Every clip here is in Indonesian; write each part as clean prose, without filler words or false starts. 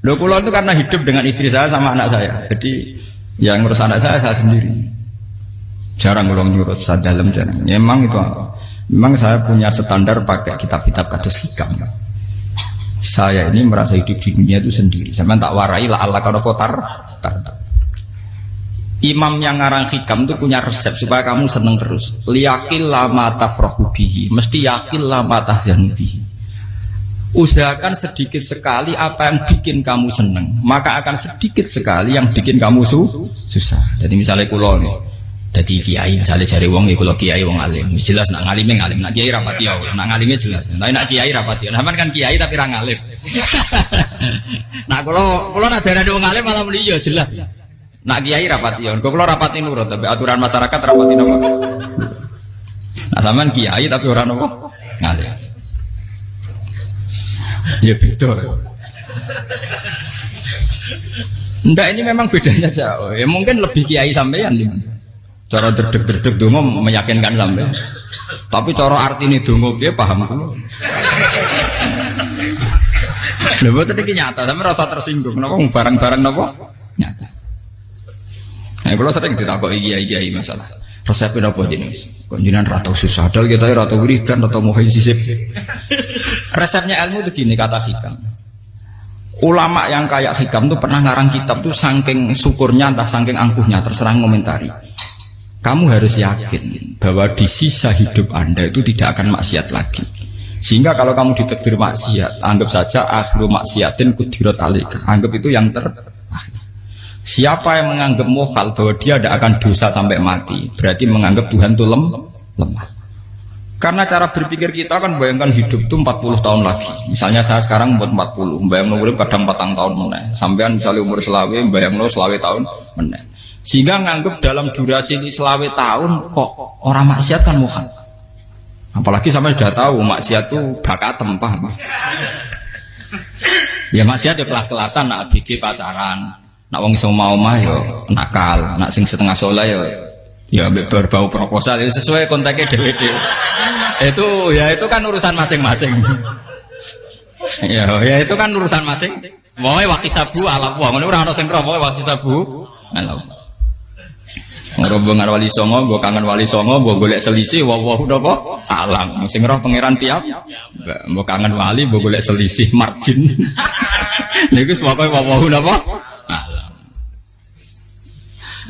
Loh kula itu karena hidup dengan istri saya sama anak saya. Jadi yang ngurus anak saya sendiri. Jarang kula ngurus dalam jarang. Ya, memang saya punya standar pakai kitab-kitab kados hikam. Saya ini merasa hidup di dunia itu sendiri. Sampeyan tak warai la Allah kana kotar. Imam yang ngarang hikam itu punya resep supaya kamu seneng terus. Liyakil lama tafrahu bihi, mesti yakil lama tahzanu bihi. Usahakan sedikit sekali apa yang bikin kamu seneng, maka akan sedikit sekali yang bikin kamu susah. Jadi misalnya kula nih, jadi kiai misalnya cari wong ya kula kiai wong alim. Jelas nak ngalime ngalim, nak kiai rapati ya, nak ngalime jelas. Tapi nak kiai rapati. Nah, kan kiai tapi ra ngalim. Nah, kula nak darani wong alim malah muni ya jelas. Nak kiai rapati ya, kula rapati nurut tapi aturan masyarakat rapati napa. Nah, sampean kiai tapi ora napa ngalim. Ya beda. Ndak ini memang bedanya jauh. Ya mungkin lebih kiai sampean gimana? Cara derdek-derdek donga meyakinkan sampean. Tapi cara artine donga piye paham kula. Lha boten iki nyata, sampean rasa tersinggung. Napa barang-barang napa? Nyata. Nah, kalau sering ditakoki kiai-kiai masalah resepnya apa jenis? Konjinan rata susah, dal kita rata wiridan, rata mohon sisip. Resepnya ilmu itu gini kata hikam. Ulama yang kayak hikam tuh pernah ngarang kitab tuh saking syukurnya, entah saking angkuhnya, terserah ngomentari. Kamu harus yakin bahwa di sisa hidup Anda itu tidak akan maksiat lagi. Sehingga kalau kamu ditakdir maksiat, anggap saja akhiru maksiatin kudirat alika. Anggap itu yang siapa yang menganggap mohal bahwa dia tidak akan dosa sampai mati, berarti menganggap Tuhan itu lemah. Karena cara berpikir kita kan bayangkan hidup itu 40 tahun lagi. Misalnya saya sekarang umur 40, bayang urip kadang 4 tahun meneh. Sampean misalnya umur selawe, bayang selawe tahun meneh. Sehingga menganggap dalam durasi selawe tahun kok orang maksiat kan mohal. Apalagi sampai sudah tahu maksiat itu bakat tempah. Ya maksiat ya kelas-kelasan, nak bikin pacaran. Nak wong iso mau mah yo nakal, nak sing setengah soleh ya berbau proposal ya sesuai kontaknya dhewe-dhewe. Itu kan urusan masing-masing. Ya itu kan urusan masing. Wae wakisabu ala wa ngono ora ana sing roh wae wakisabu ala. Ngrobongan wali songo, mbok kangen wali songo, mbok golek selisih wawahu napa alam. Sing roh pangeran piyam. Mbok kangen wali, mbok golek selisih margin. Niku pokoke wawahu napa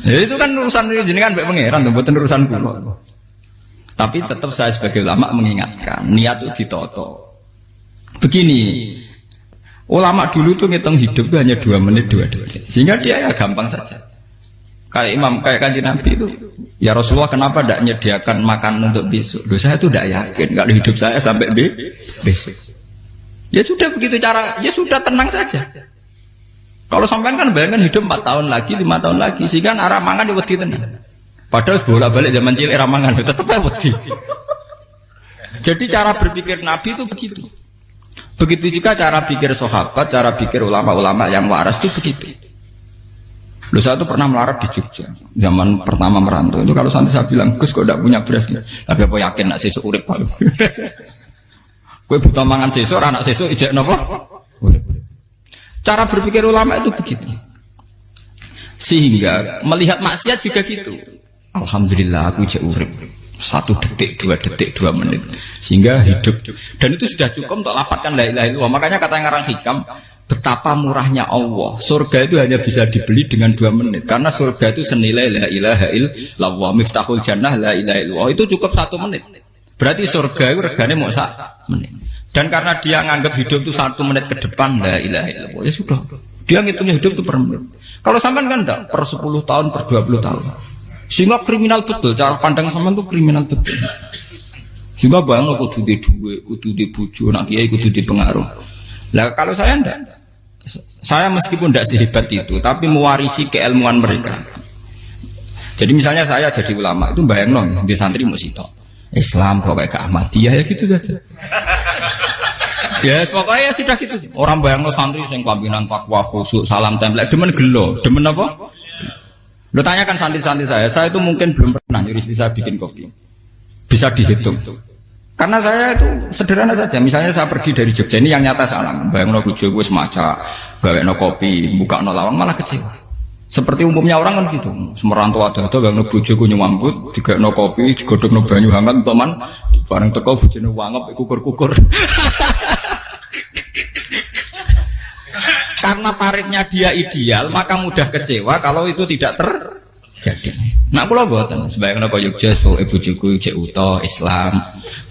ya itu kan urusan jenengan mbek pangeran to, mboten urusan kula. Tapi tetap saya sebagai ulama mengingatkan, niat itu ditoto. Begini, ulama dulu tuh ngitung hidup itu hanya 2 menit 2 detik. Sehingga dia ya gampang saja. Kayak imam, kayak kanjeng Nabi itu, ya Rasulullah kenapa tidak menyediakan makan untuk besok? Loh, saya itu tidak yakin kalau hidup saya sampai besok. Ya sudah begitu cara, ya sudah tenang saja. Kalau sampean kan bayangkan hidup 4 tahun lagi, 5 tahun lagi, sehingga arah mangan ya wedi tenan. Padahal bolak-balik zaman cilik arah mangan tetap wedi. Jadi cara berpikir Nabi itu begitu. Begitu juga cara pikir sahabat, cara pikir ulama-ulama yang waras itu begitu. Loh, saya itu pernah melarat di Jogja, zaman pertama merantau. Itu kalau santai saya bilang, Gus kok tidak punya beras, tapi apa yakin nak sesuk urip Pak? Kowe buta mangan sesuk, anak sesuk ijek napa? Cara berpikir ulama itu begitu. Sehingga melihat maksiat juga gitu. Alhamdulillah aku ijek urip 1 detik, 2 detik, 2 menit. Sehingga hidup. Dan itu sudah cukup untuk lafadzkan la ilaha illallah. Makanya kata ngarang hikam, betapa murahnya Allah. Surga itu hanya bisa dibeli dengan 2 menit. Karena surga itu senilai la ilaha illallah. Miftahul jannah la ilaha illallah. Itu cukup 1 menit. Berarti surga itu regane mau 1 menit. Dan karena dia nganggap hidup itu 1 menit ke depan, la ilaha illallah, ya sudah. Dia ngitungnya hidup itu per menit. Kalau sampean kan enggak, per 10 tahun, per 20 tahun. Sehingga kriminal betul, cara pandang sampean itu kriminal betul. Sehingga bang kudu di duwe, kudu di bojo, nak kiai kudu di pengaruh. Lah kalau saya enggak. Saya meskipun enggak sehebat itu, tapi mewarisi keilmuan mereka. Jadi misalnya saya jadi ulama, itu bayangno di santri musito. Islam pokoknya ke Ahmadiyah ya gitu saja. Ya pokoknya ya sudah gitu. Orang bayangno santri sing pampinan takwa khusyuk salam tempel demen gelo, demen apa? Lo tanyakan santri-santri saya itu mungkin belum pernah nyuruh istri saya bikin kopi. Bisa dihitung. Karena saya itu sederhana saja. Misalnya saya pergi dari Jogja ini yang nyata salam. Bayangno bojo wis maca gawekno kopi, bukakno lawang malah kecewa. Seperti umumnya orang kan gitu. Semerantau ada gangno bojoku nyuambut, digawekno kopi, digodhogno banyu hangat teman, bareng teko bojone wangep kukur-kukur. Karena tarifnya dia ideal, maka mudah kecewa kalau itu tidak terjadi. Nak kula mboten, sebayangno kaya Yogya bojoku cek uta Islam,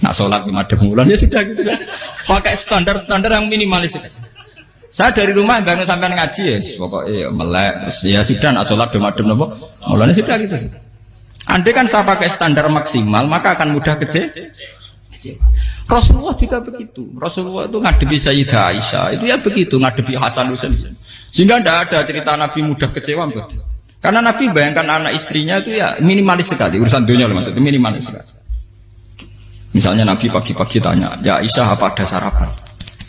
nak salat 5 bulan ya sudah gitu. Pakai standar-standar yang minimalis. Saya dari rumah bangun sampai ngaji ya, pokoknya melek, ya sudah nak sholat demadem nopo, mulanya sudah gitu. Andai kan saya pakai standar maksimal, maka akan mudah kecewa. Rasulullah juga begitu. Rasulullah itu ngadepi Sayyidah Aisyah, itu ya begitu, ngadepi Hasan Husain. Sehingga tidak ada cerita Nabi mudah kecewa, betul. Karena Nabi bayangkan anak istrinya itu ya minimalis sekali, urusan dunia loh maksudnya minimalis sekali. Misalnya Nabi pagi-pagi tanya, ya Aisyah apa ada sarapan?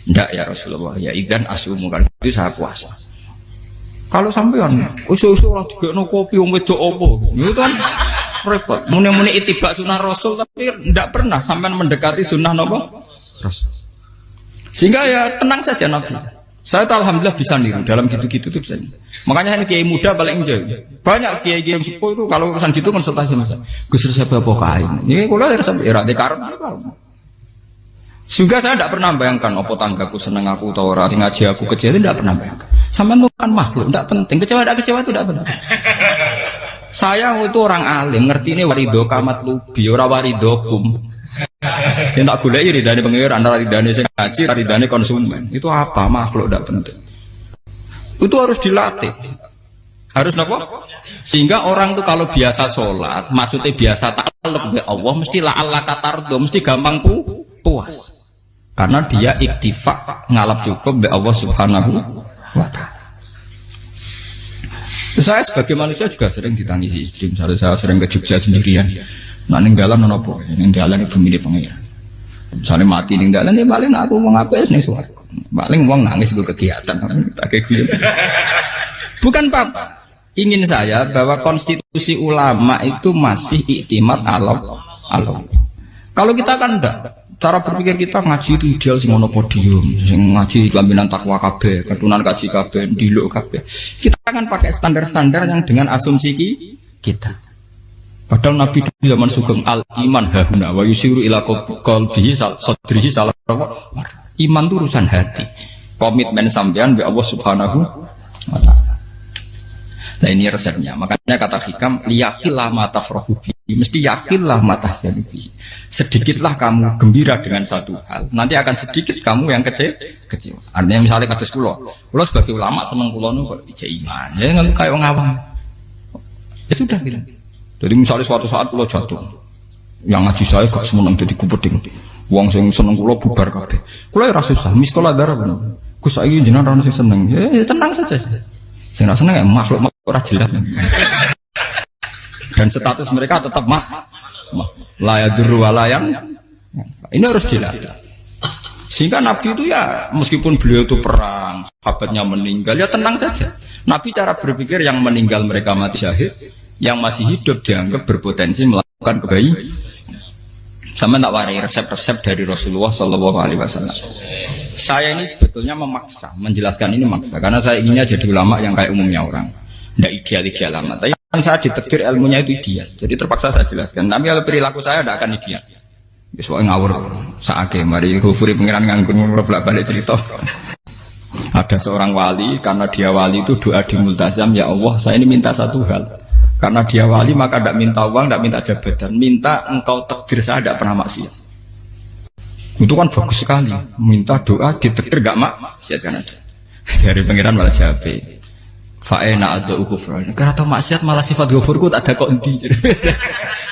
Enggak ya Rasulullah, ya idzan asumu kan itu saya puasa. Kalau sampean usul-usul lah digekno kopi wong wedok opo? Itu kan repot. Muni-muni itibak sunnah Rasul tapi enggak pernah sampean mendekati sunnah napa? Rasul. Sehingga ya tenang saja Nabi. Saya tuh alhamdulillah bisa niru dalam gitu-gitu tuh bisa. Makanya ini kiai muda paling enjoy. Banyak kiai-kiai yang sepuh itu kalau urusan gitu konsultasi sama saya. Gus siapa apa kain? Ini kula ya karep apa? Juga saya tidak pernah bayangkan apa tanggaku seneng aku atau orang ngaji aku kecewa itu tidak pernah bayangkan. Sama itu kan makhluk, tidak penting. Kecewa tidak kecewa itu tidak benar. Saya itu orang alim, ngerti ini warido kamat lubi, ora warido kum. Yang tak gulai ridane pengiran, ridane sing ngaji, ridane konsumen. Itu apa makhluk tidak penting. Itu harus dilatih. Harus apa? Sehingga orang tuh kalau biasa sholat, maksudnya biasa ta'alluq be Allah, mesti la'alla katardo, mesti gampang puas. Karena dia iktifak ngalap cukup be Allah Subhanahu wa ta'ala. Saya sebagai manusia juga sering ditangisi istri. Misalnya saya sering ke Jogja sendirian. Nah ninggalan nopo, ninggalan ibu milih pengiran. Misalnya mati ninggalan ya paling aku mau ngapes nih suara. Paling uang nangis gue kegiatan. Bukan apa. Ingin saya bahwa konstitusi ulama itu masih iktimat Allah. Kalau kita kan enggak. Cara berpikir kita ngaji itu ideal sing ono podium, sing ngaji kelaminan takwa kabeh, ketunan kaji kabeh, diluk kabeh. Kita akan pakai standar-standar yang dengan asumsi kita. Padahal Nabi di zaman Sugeng al-iman hahuna wa yusiru ila qalbihi sadrihi salah. Iman itu urusan hati. Komitmen sampean be Allah Subhanahu wa taala. Nah ini resepnya. Makanya kata hikam liyakillah mata frohubi, mesti yakinlah mata selibi. Sedikitlah kamu gembira dengan satu hal, nanti akan sedikit kamu yang kecil. Artinya misalnya kados kula sebagai ulama seneng kula nu kok ijek iman. Ya nggak kayak wong awam. Ya sudah gitu. Jadi misalnya suatu saat kula jatuh, yang ngaji saya gak seneng jadi kupeding. Wong sing seneng kula bubar kabeh. Kula ora susah, miskola darah bener. Gus saiki jenengan ora sing seneng. Ya tenang saja. Sing ora seneng makhluk ora jelas. Dan status mereka tetap layaduru walayang. Ini harus dilatih. Sehingga Nabi itu ya meskipun beliau itu perang, sahabatnya meninggal ya tenang saja. Nabi cara berpikir yang meninggal mereka mati syahid, yang masih hidup dianggap berpotensi melakukan kebaikan. Sama tak warai resep-resep dari Rasulullah SAW. Saya ini sebetulnya memaksa, menjelaskan ini maksa, karena saya inginnya jadi ulama yang kayak umumnya orang, tidak ideal amat. Tapi kan saya ditakdir ilmunya itu ideal, jadi terpaksa saya jelaskan. Tapi kalau perilaku saya tidak akan ideal. Soalnya ngawur, saake mari Ghafuri pengiran nganggur bolak-balik cerita. Ada seorang wali, karena dia wali itu doa di multazam, ya Allah saya ini minta satu hal. Karena dia wali maka tidak minta uang, tidak minta jabatan, minta engkau takdir saya tidak pernah maksiat. Itu kan bagus sekali, minta doa ditakdir gak maksiat kan ada. Dari pengiran malah jabe. Fa'ena ada ukufran. Karena tahu maksiat malah sifat ghafurku tak ada kok endi.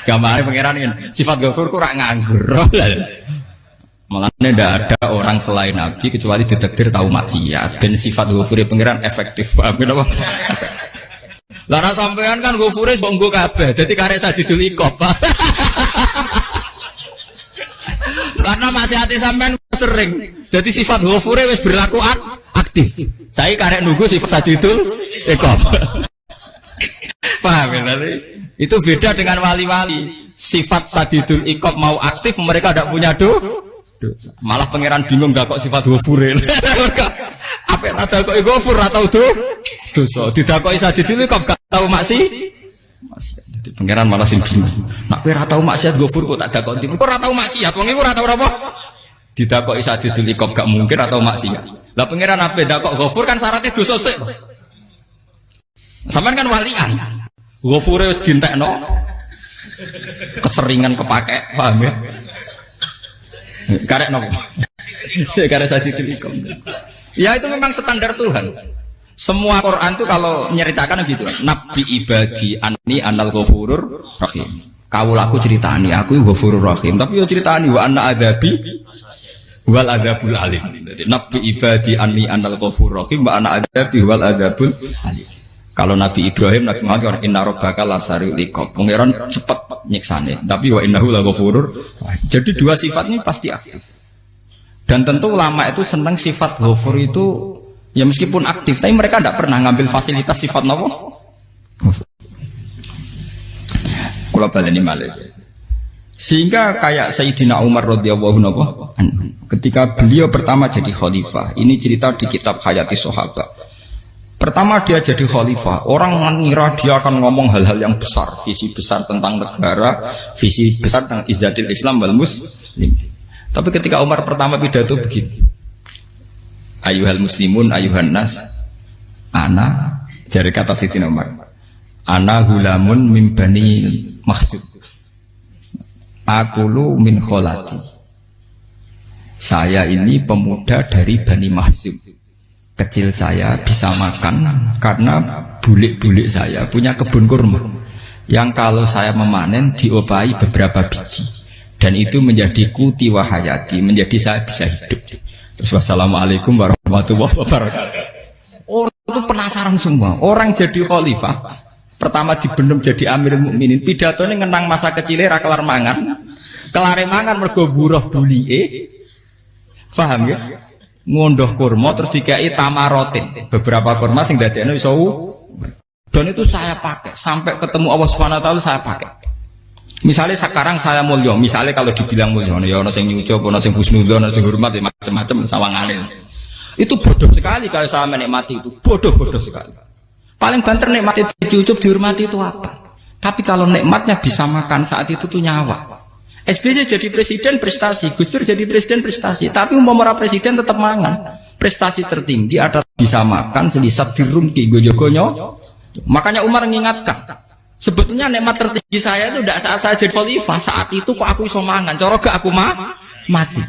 Gamane pengiran ini sifat ghafurku rak nganggur. Malah tidak ada orang selain Nabi kecuali ditakdir tahu maksiat. Dan sifat ghafuri pengiran efektif. Paham apa? Lara sampean kan ghafure mbok nggo kabeh. Dadi karek sadidul iqab. Karena maksiate sampean sering. Jadi sifat ghafure wis berlaku aktif. Saya karek nunggu sifat sadidul iqab. Paham ya? Itu beda dengan wali-wali. Sifat sadidul iqab mau aktif, mereka tidak punya dosa. Malah pangeran bingung gak kok sifat ghafure. Apa apik tak dakoki ghafur ora tau dosa. Didakoki sadidil kok gak tau maksiat. Jadi pangeran malah sing bingung. Nak kowe ora tau maksiat ghafur kok tak dakoki. Kok ora tau maksiat wong iku ora tau apa? Didakoki sadidil kok gak mungkin atau maksiat. Lah pangeran ape dakok ghafur kan syaratnya dosa sik. Sampeyan kan walian. Ghafure wis dientekno. Keseringan kepake, paham ya? Karek nopo? Karek sadidil ikom. Ya itu memang standar Tuhan. Semua Quran itu kalau menyeritakan gitu, Nabi ibadi anni anal ghafurur rahim. Kawulaku ceritani aku ghafurur rahim, tapi yo ceritani wa anna adabi wal adabul alim. Jadi Nabi ibadi anni anal ghafurur rahim wa anna adabi wal adabul alim. Kalau Nabi Ibrahim, Nabi Muhammad inna rabbaka lasariul iqab. Pangeran cepat nyiksane, tapi wa innahu laghafurur. Jadi dua sifat ini pasti aktif. Dan tentu ulama itu senang sifat ghafur itu ya meskipun aktif, tapi mereka tidak pernah ngambil fasilitas sifat nopo. Kalau baleni malih. Sehingga kayak Sayyidina Umar radhiyallahu anhu ketika beliau pertama jadi khalifah, ini cerita di kitab Hayati Sahabat. Pertama dia jadi khalifah, orang mengira dia akan ngomong hal-hal yang besar, visi besar tentang negara, visi besar tentang izzatil Islam wal muslim. Tapi ketika Umar pertama pidato begini, ayuhal muslimun ayuhan nas, ana, jari kata Sayyidina Umar, ana gulamun min bani Mahsud, akulu min kholati. Saya ini pemuda dari Bani Mahsud. Kecil saya bisa makan karena bulik-bulik saya punya kebun kurma yang kalau saya memanen diopahi beberapa biji dan itu menjadi kuti wahayati, menjadi saya bisa hidup. Terus wassalamualaikum warahmatullahi wabarakatuh. Orang itu penasaran semua. Orang jadi khalifah pertama dibenem jadi amirul mukminin, pidatonya ngenang masa kecilnya ra kelar mangan, kelare mangan mergo buruh bulike. Paham ya? Ngondoh kurma terus dikai tamarotin, beberapa kurma sing dadekno iso. Dan itu saya pakai sampai ketemu Allah Subhanahu wa taala saya pakai. Misalnya sekarang saya mulya, misalnya kalau dibilang mulya ya ana sing nyucup, ana sing husnudzon, ana sing hormat ya macam-macam sawangane. Itu bodoh sekali kalau saya menikmati itu, bodoh sekali. Paling banter nikmati dicucup dihormati itu apa? Tapi kalau nikmatnya bisa makan saat itu tuh nyawa. SBY jadi presiden prestasi, Gus Dur jadi presiden prestasi, tapi umpama presiden tetap mangan. Prestasi tertinggi ada bisa makan selisat dirumki gojo-gonyo. Makanya Umar mengingatkan, sebetulnya nikmat tertinggi saya itu tidak saat saya jadi khalifah, saat itu kok aku iso mangan, cara gak aku mati.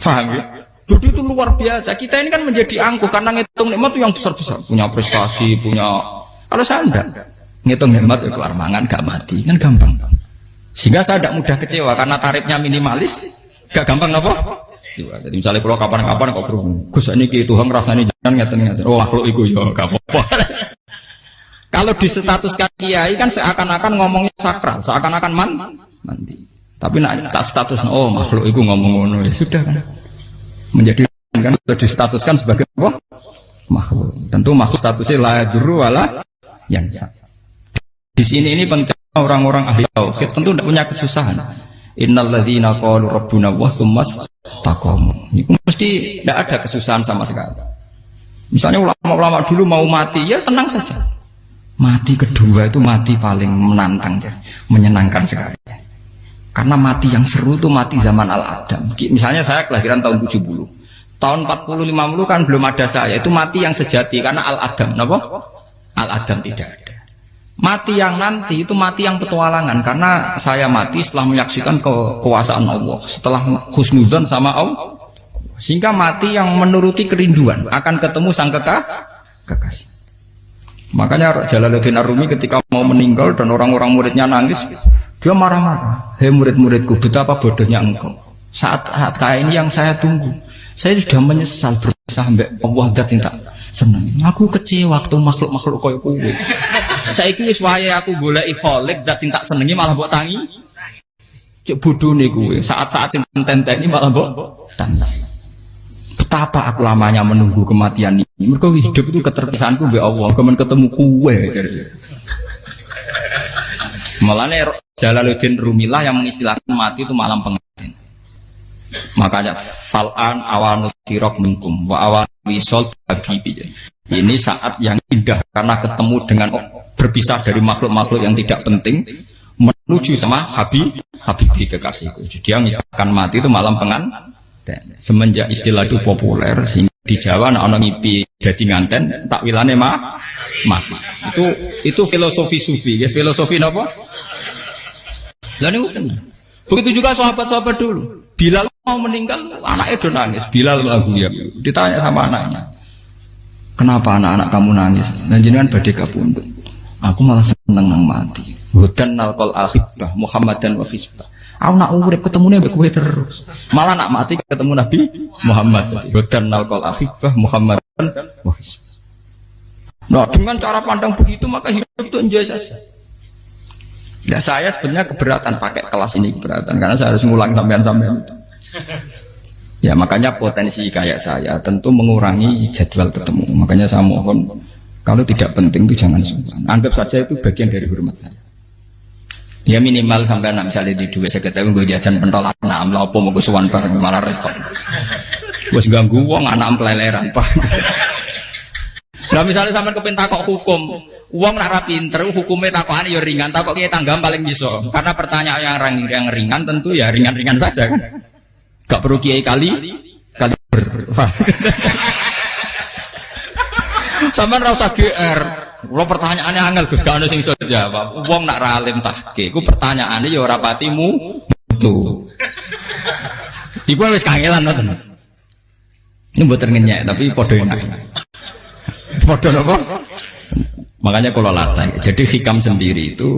Paham ya? Jadi itu luar biasa. Kita ini kan menjadi angkuh karena ngitung nikmat itu yang besar-besar, punya prestasi, punya. Kalau saya enggak ngitung nikmat ya kelar mangan gak mati, kan gampang. Sehingga saya tidak mudah kecewa karena tarifnya minimalis, gak gampang apa? Jadi misalnya kalau kapan-kapan kok berhubung, Gus ini Tuhan rasanya jangan ngeten-ngeten. Oh makhluk itu ya gak apa-apa. Kalau di status kiai kan seakan-akan ngomongnya sakral, seakan-akan mandi. Tapi nak tak status, oh makhluk itu ngomong-ngomong ya sudah kan. Menjadi kan sudah distatuskan sebagai apa? Makhluk. Tentu makhluk statusnya la yadurru wala yanfa. Di sini ini penting. Orang-orang ahli tauhid tentu tidak punya kesusahan. Innalladzina qalu rabbuna wa tsummas taqamu. Itu mesti tidak ada kesusahan sama sekali. Misalnya ulama-ulama dulu mau mati, ya tenang saja. Mati kedua itu mati paling menantang ya, menyenangkan sekali. Karena mati yang seru itu mati zaman Al-Adam. Misalnya saya kelahiran tahun 70. Tahun 40-50 kan belum ada saya. Itu mati yang sejati karena Al-Adam. Kenapa? Al-Adam tidak ada. Mati yang nanti itu mati yang petualangan karena saya mati setelah menyaksikan kekuasaan Allah, setelah husnudzon sama Allah, sehingga mati yang menuruti kerinduan akan ketemu sang kekasih. Makanya Jalaluddin Ar-Rumi ketika mau meninggal dan orang-orang muridnya nangis, dia marah-marah. Hei murid-muridku, betapa bodohnya engkau. Saat kayak ini yang saya tunggu, saya sudah menyesal berusaha sampai Allah dat tak senang. Aku kecewa waktu makhluk-makhluk koyo kowe. Saiki wis wayahe aku goleki kholik dat sing tak senengi malah mbok tangi. Cuk bodhone kuwe. Saat-saat sing tenteni malah mbok tantang. Betapa aku lamanya menunggu kematian ini. Mergo hidup itu keterpisahanku mbek Allah, kemen ketemu kowe. Malane Jalaluddin Rumilah yang mengistilahkan mati itu malam pengantin. Makanya fal'an awanus sirok minkum wa awan wisol habibi. Ini saat yang indah karena ketemu dengan berpisah dari makhluk-makhluk yang tidak penting menuju sama habibi kekasihku. Jadi dia misalkan mati itu malam pengantin. Semenjak istilah itu populer sehingga di Jawa ana ngipi dadi nganten takwilane mati. Itu filosofi sufi, ya filosofi napa? Lah niku tenan. Begitu juga sahabat-sahabat dulu. Bilal mau meninggal, anaknya udah nangis. Bilal lagu ya. Ditanya sama anaknya, kenapa anak-anak kamu nangis? Dan jenengan badhe kapundhut. Aku malah seneng nang mati. Hudan nalqal akhibah Muhammadan wa hisbah. Aku nak urip ketemune mbek kowe terus. Malah nak mati ketemu Nabi Muhammad. Hudan nalqal akhibah Muhammadan wa hisbah. Nah, dengan cara pandang begitu maka hidup itu enjoy saja. Ya saya sebenarnya keberatan pakai kelas ini, keberatan karena saya harus ngulang sampean-sampean. Ya makanya potensi kayak saya tentu mengurangi jadwal ketemu. Makanya saya mohon kalau tidak penting itu jangan sungkan. Anggap saja itu bagian dari hormat saya. Ya minimal sampai misalnya di dua sekretari gue jajan pentolan enam lah, apa mau gue suwan bareng malah repot. Gue ganggu uang anak peleleran pak. Nah misalnya sampai kepentak kok hukum, uang nak pinter, hukumnya takokan ya ringan, takok kiai tanggam paling bisa. Karena pertanyaan yang ringan tentu ya ringan-ringan saja kan. Gak perlu kiai kali ber. Sampai rasa GR. Kalau pertanyaannya angel Gus gak ada sing iso jawab. Uang nak ralim tahke, ku pertanyaannya ya ora patimu tuh. Iku wis kangelan ngoten. Ini mboten ngenyek tapi padha enak. Padha napa? Makanya kalau latih. Jadi hikam sendiri itu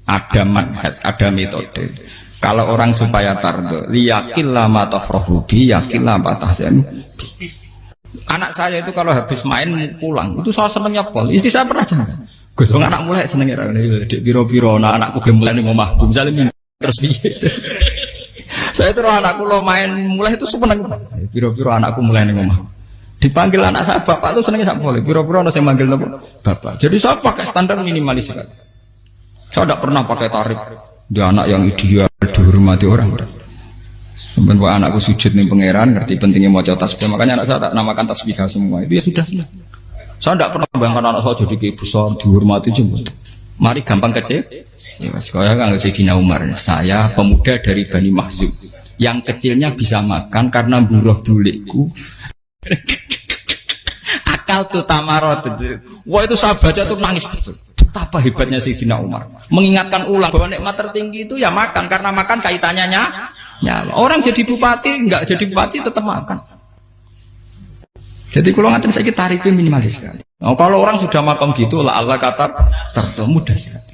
ada manhaj, ada metode. Kalau orang supaya tardo, liyakillah ma tafrahu bi, yakillah ma tahzanu. Anak saya itu kalau habis main pulang, itu saya senengnya pol. Istri saya pernah jangan. Gus, anak mulai senengnya dik piro-piro anakku gelem mulai ning omahku. Misale terus piye. Saya terus anakku lo main mulai itu seneng. Piro-piro anakku mulai ning omahku. Dipanggil anak saya bapak itu senengnya sak boleh. Piro-piro ana sing manggil bapak. Jadi saya pakai standar minimalis sekali. Saya tidak pernah pakai tarif dia anak yang ideal dihormati orang. Sampai anakku sujud nih pangeran, ngerti pentingnya mau tasbih. Makanya anak saya tak namakan tasbihah semua. Itu ya sudah selesai. Saya tidak pernah bayangkan anak saya jadi kayak besar dihormati jemput. Mari gampang kecil. Ya sekolah kan Sayyidina Umar. Saya pemuda dari Bani Mahzub. Yang kecilnya bisa makan karena buruh bulikku. Akal tuh tamarot. Wah itu saya baca tuh nangis betul. Betapa hebatnya Sayyidina Umar. Mengingatkan ulang bahwa nikmat tertinggi itu ya makan. Karena makan kaitannya nyawa. Orang jadi bupati, enggak jadi bupati tetap makan. Jadi kalau ngatain saya tarifnya minimalis sekali. Nah, kalau orang sudah makan gitu, lah Allah kata mudah sekali.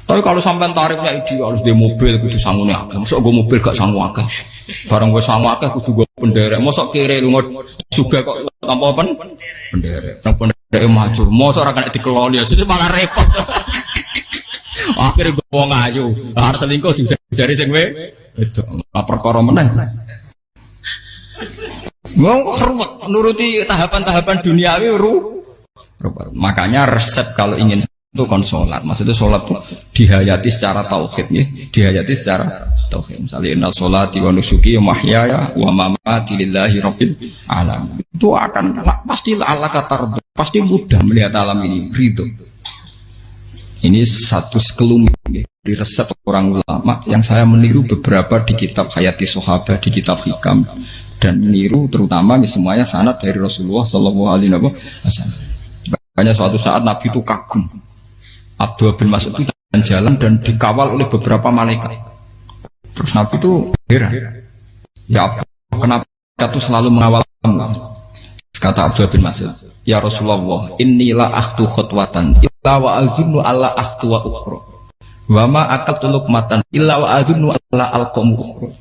Tapi kalau sampai tarifnya ideal harus di mobil, kudu sangune akeh. Masuk gue mobil gak sanggup akeh. Barang gue sanggup akeh, kudu gue penderek. Masuk kiri lu juga kok tanpa apa? Penderek. Penderek maju. Masuk orang kena dikeloli, jadi malah repot. Akhirnya gue mau ngayu. Harus selingkuh dari sing itu perkara menang. Mau nuruti tahapan-tahapan duniawi makanya resep kalau ingin itu kon sholat. Maksudnya sholat itu dihayati secara tauhid ya. Dihayati secara tauhid. Misalnya innal sholati wa nusuki wa mahyaya wa mamati lillahi rabbil alamin. Itu akan pasti Allah kata pasti mudah melihat alam ini ridho. Ini satu sekelumit ya, di resep orang ulama yang saya meniru beberapa di kitab Hayati Sahabat, di kitab Hikam, dan meniru terutama ini semuanya sanad dari Rasulullah Shallallahu Alaihi Wasallam. Makanya suatu saat Nabi itu kagum. Abdullah bin Mas'ud itu jalan dan dikawal oleh beberapa malaikat. Terus Nabi itu heran. Ya Abdullah, kenapa itu selalu mengawal kamu? Kata Abdullah bin Mas'ud, ya Rasulullah, inilah akhtu khutwatan illa wa azunnu alla akhtu wa ukhra wa ma aqaltu luqmatan illa wa azunnu alla alqamu ukhra.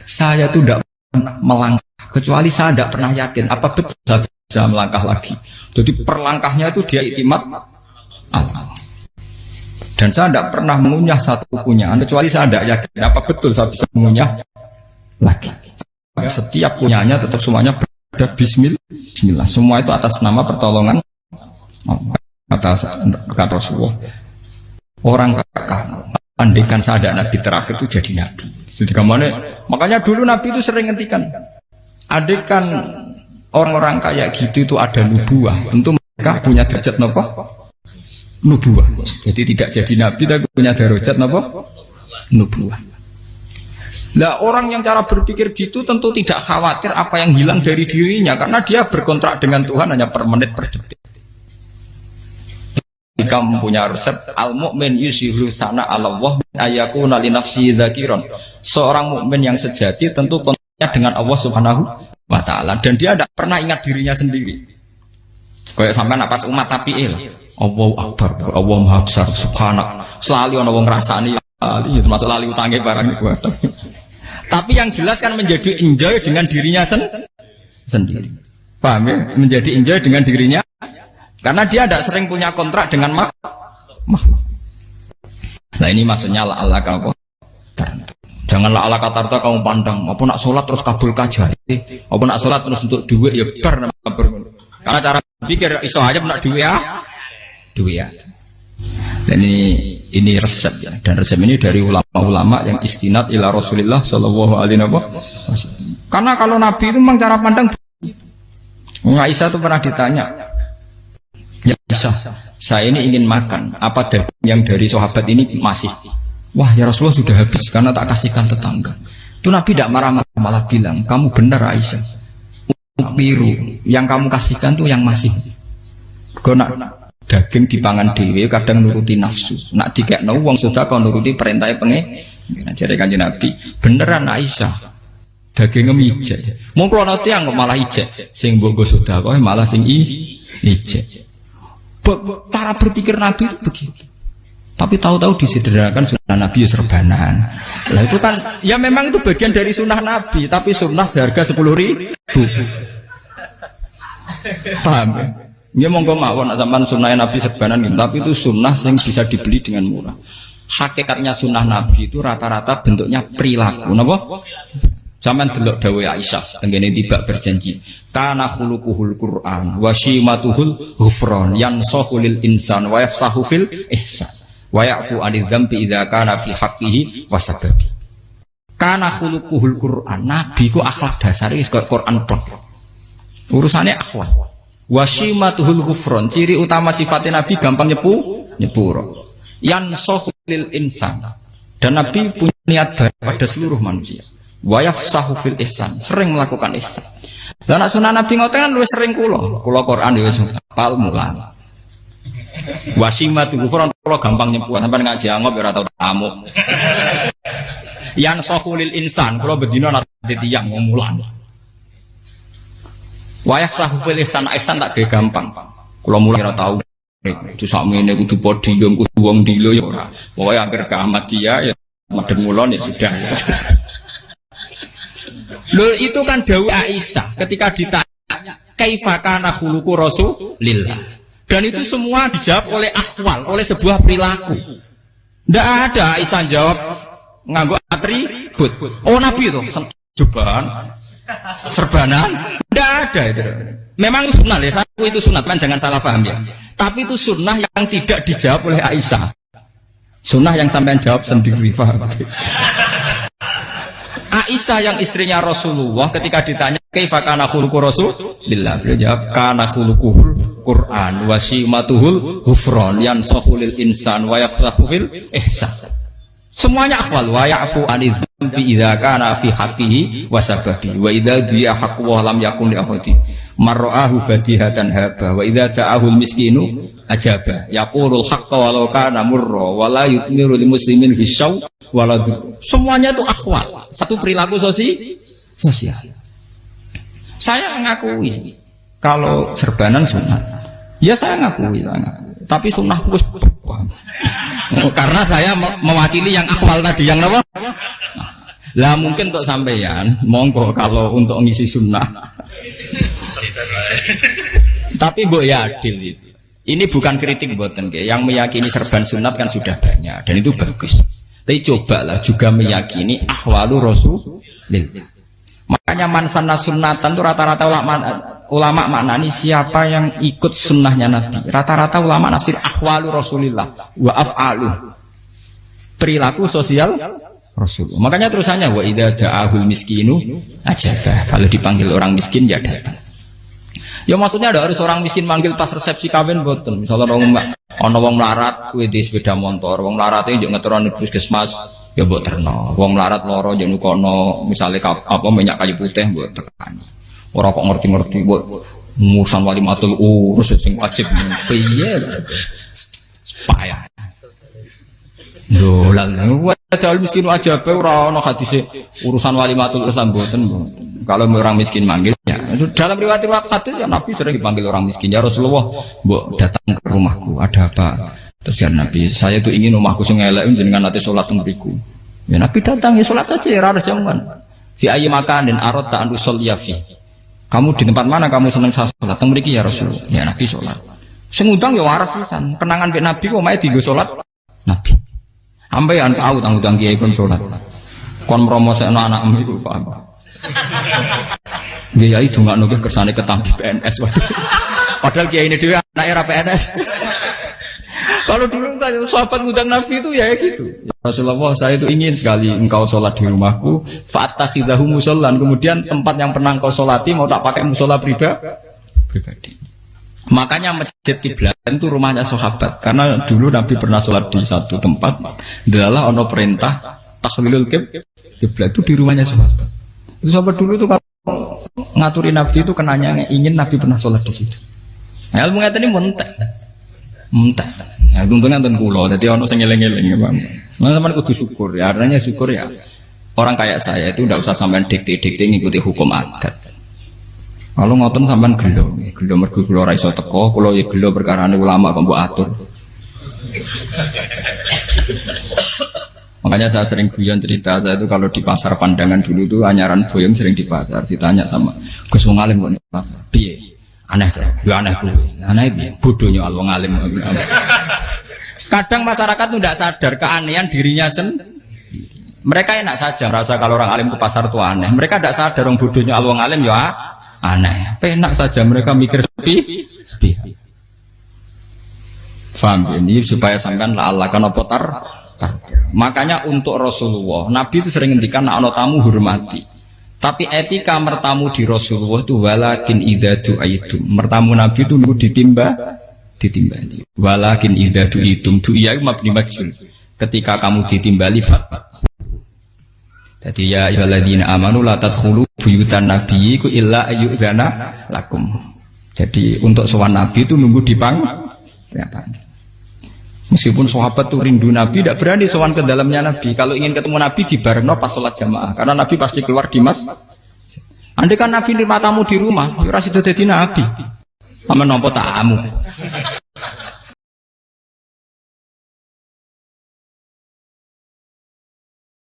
Saya itu tidak pernah melangkah kecuali saya tidak pernah yakin apa betul saya bisa melangkah lagi. Jadi perlangkahnya itu dia iktimat Allah. Dan saya tidak pernah mengunyah satu kunyahan kecuali saya tidak yakin apa betul saya bisa mengunyah lagi. Setiap kunyahnya tetap semuanya ada bismillah. Semua itu atas nama pertolongan atas kata Rasulullah. Orang kakak andekan saya ada nabi terakhir itu jadi nabi. Jadi kemana? Makanya dulu Nabi itu sering ngendikan, adekan orang-orang kayak gitu itu ada nubuah, tentu mereka punya derajat apa? Nubuah. Jadi tidak jadi Nabi tapi punya derajat apa? Nubuah. Lah orang yang cara berpikir gitu tentu tidak khawatir apa yang hilang dari dirinya, karena dia berkontrak dengan Tuhan hanya per menit per detik. Jika mempunyai resep al-mu'min yusiru sana Allah ayakuna li nafsi dzakiron. Seorang mukmin yang sejati tentu kontaknya dengan Allah Subhanahu wa taala dan dia tidak pernah ingat dirinya sendiri. Kayak sampean pas umat tapiil, Allahu akbar, Allah Maha besar, subhanak. Selalu ana wong ngrasani itu termasuk lali utange barang iku. Tapi yang jelas kan menjadi enjoy dengan dirinya sendiri. Paham ya? Menjadi enjoy dengan dirinya. Karena dia tidak sering punya kontrak dengan makhluk. Nah ini maksudnya Allah kamu. Janganlah Allah kata kamu pandang. Apa nak sholat terus kabul kajar. Apa nak sholat terus untuk duit ya ber. Karena cara pikir iso aja nak duit ya. Dan ini resep ya. Dan resep ini dari ulama-ulama yang istinad ila Rasulullah Shallallahu Alaihi Wasallam. Karena kalau Nabi itu memang cara pandang. Aisyah itu pernah ditanya. Ya Aisyah, saya ini ingin makan. Apa yang dari sahabat ini masih? Wah ya Rasulullah sudah habis karena tak kasihkan tetangga. Itu Nabi tidak marah-marah, malah bilang, kamu benar Aisyah. Biru yang kamu kasihkan tuh yang masih. Kau nak daging dipangan dewe kadang nuruti nafsu. Nak dikekno wong sudah kau nuruti perintah pengen. Jadi kanjeng Nabi beneran Aisyah. Daging ngejek. Mau kalau nanti yang malah ijek. Sing bogo sudah kau malah sing ijek. Cara berpikir Nabi itu begitu. Tapi tahu-tahu disederhanakan sunnah Nabi ya serbanan. Lah itu kan ya memang itu bagian dari sunnah Nabi, tapi sunnah seharga 10.000. Paham ya? Ya monggo mawon sampean sunnah Nabi serbanan gitu, tapi itu sunnah yang bisa dibeli dengan murah. Hakikatnya sunnah Nabi itu rata-rata bentuknya perilaku, napa? Sampeyan delok dawuh Aisyah tengene tiba berjanji kana khuluquhul Qur'an wa shimatuhul ghufran yansahu lil insan wa yafsahu fil ihsan wa ya'fu 'anil dzambi idza kana fi haqqihi wa sababi. Kana khuluquhul Qur'an, Nabi ku akhlak dasare wis kaya Qur'an plek. Urusane akhlak. Wa shimatuhul ghufran, ciri utama sifatnya Nabi gampang nyepuro. Yansahu lil insan. Dan Nabi punya niat baik pada seluruh manusia. Wa yafsahu fil ihsan, sering melakukan ihsan. Lah nek sunah Nabi ngoten kan luwih sering kula Quran ya wis hafal mulang. Wasimatu kufran kula gampang nyebut sampean ngaji angop ya ora tau tamu. Yang sahulil insan kula bedina nate tiyang mulang. Wa yafsahu fil ihsan tak ge gampang. Kula mulang ora tau. Itu sakmene kudu podium kudu wong dilo ya ora. Pokoke anggere kiamat dia ya madhep mulon ya sudah. Loh itu kan dawuh Aisyah ketika ditanya kaifa kana khuluqu Rasulillah. Dan itu semua dijawab oleh ahwal, oleh sebuah perilaku. Tidak ada Aisyah jawab nganggo atribut. Oh Nabi itu jubahan, serbanan, tidak ada itu. Memang itu sunnah ya, satu itu sunnah kan jangan salah paham ya. Tapi itu sunnah yang tidak dijawab oleh Aisyah. Sunnah yang sampean jawab sendiri, paham? Aisyah yang istrinya Rasulullah ketika ditanya kaifa kana khuluqu Rasulillah, beliau jawab kana khuluquhul Qur'an wa simatuhul ghufran yansahu lil insan wa yafsahu fil ihsan. Semuanya akhwal wa ya'fu 'anil dzambi idza kana fi haqqihi wa sababi wa idza dia haqqu wa lam yakun li ahadi marra'ahu badihatan haba wa idza ta'ahul miskinu ajaba yaqulul haqqa walau kana murra wa la yutmiru lil muslimin hisau walau. Semuanya itu akhwal, satu perilaku sosial. Saya mengakui kalau serbanan sunat, ya saya ngakui. Tapi sunnah terus karena saya mewakili yang akhwal tadi, yang apa? Lah mungkin untuk sampeyan, monggo kalau untuk ngisi sunnah. Tapi mbok ya adil itu. Ini bukan kritik mboten nggih. Yang meyakini serban sunat kan sudah banyak dan itu bagus. Tapi cobalah juga meyakini ahwalu Rasulillah. Makanya mansana sunnatan itu rata-rata ulama maknani siapa yang ikut sunnahnya Nabi. Rata-rata ulama nafsir ahwalu Rasulillah wa af'alu. Perilaku sosial Rasulullah. Makanya terusannya wa idza ja'ahul miskinu ajaba. Kalau dipanggil orang miskin ya datang. Ya maksudnya ada harus orang miskin manggil pas resepsi kawin boten. Misalnya ana wong melarat kuwi di sepeda motor, wong melarat iki yo ngeteroni puskesmas ya mbok terno. Wong melarat loro yo nukono misale minyak kayu putih mbok tekani. Ora kok ngerti-ngerti mbok ngurusan walimatul urus sing wajib piye lho. Payah. Lho lan Jauh miskin aja be ora ana hadise urusan walimatul Islam mboten. Kalau orang miskin manggil ya. Dalam riwayat hadis ya Nabi sering dipanggil orang miskin. Ya Rasulullah, mbok datang ke rumahku, ada apa? Terus ya Nabi, saya tuh ingin rumahku sing elek jenengan nanti salat teng mriku. Ya Nabi datang ya salat saja ya ora jangan. Fi ayyi makanin aradta an tusalli fi. Kamu di tempat mana kamu seneng salat teng mriki ya Rasulullah. Ya Nabi salat. Sing ngundang ya waras pisan. Kenangan mek Nabi kok mae dienggo salat Nabi. Ambean tahu tanggung kiai pun sholat. Kon promosekno anakmu iku paham. Kiai dongakno ke kersane ketampi PNS. Padahal kiai ini dhewe anake ra PNS. Kalau dulu kan sahabat ngundang Nabi itu ya gitu. Ya Rasulullah, saya itu ingin sekali engkau sholat di rumahku, fa'takhidahu musallan. Kemudian tempat yang pernah engkau sholati mau tak pakai musola pribadi. Makanya masjid kiblat itu rumahnya sahabat. Karena dulu Nabi pernah sholat di satu tempat. Adalah ono perintah tahlilul kiblat itu di rumahnya sahabat. Itu sahabat dulu itu kalau ngaturin Nabi itu kenanya ingin Nabi pernah sholat di situ. Nah, ilmu ngeten ini mentek. Ya untungnya enten kula. Jadi ono sing eling-eling ya, Bang. Teman-teman kudu syukur ya. Artinya syukur ya. Orang kayak saya itu tidak usah sampean dikte-dikte ngikuti hukum adat. Kalau ngoten sampean gelo mergo kula ora iso teko, kula ya gelo perkarane ulama kok mbok atur. Makanya saya sering guyon cerita saya itu kalau di pasar Pandangan dulu tuh anyaran boyong sering di pasar ditanya sama Gus wong alim kok di pasar. Piye? Aneh to. Ya aneh kuwi. Aneh piye? Bodhonya wong alim. Kadang masyarakat tuh tidak sadar keanehan dirinya sendiri. Mereka enak saja merasa kalau orang alim ke pasar itu aneh. Mereka tidak sadar orang bodohnya wong alim ya aneh. Enak saja mereka mikir sepi. Faham ini supaya sampean Allah kan apa tar. Makanya untuk Rasulullah, Nabi itu sering ngendikan nek ana tamu hormati. Tapi etika mertamu di Rasulullah itu walakin idza du'aitum. Mertamu Nabi itu nunggu ditimbali. Walakin idza du'itum du'iya mabni majhul. Ketika kamu ditimbali jadi ya ayyuhalladzina amanu la tadkhulu buyutan nabiyyi illa ayyudzana lakum. Jadi untuk sowan Nabi itu nunggu dipang. Meskipun sahabat tuh rindu Nabi, tidak berani sowan ke dalamnya Nabi. Kalau ingin ketemu Nabi dibarengno pas sholat jamaah, karena Nabi pasti keluar di mas. Andai kan Nabi nerima tamu di rumah, ora sida dadi Nabi. Amen nampa tamu.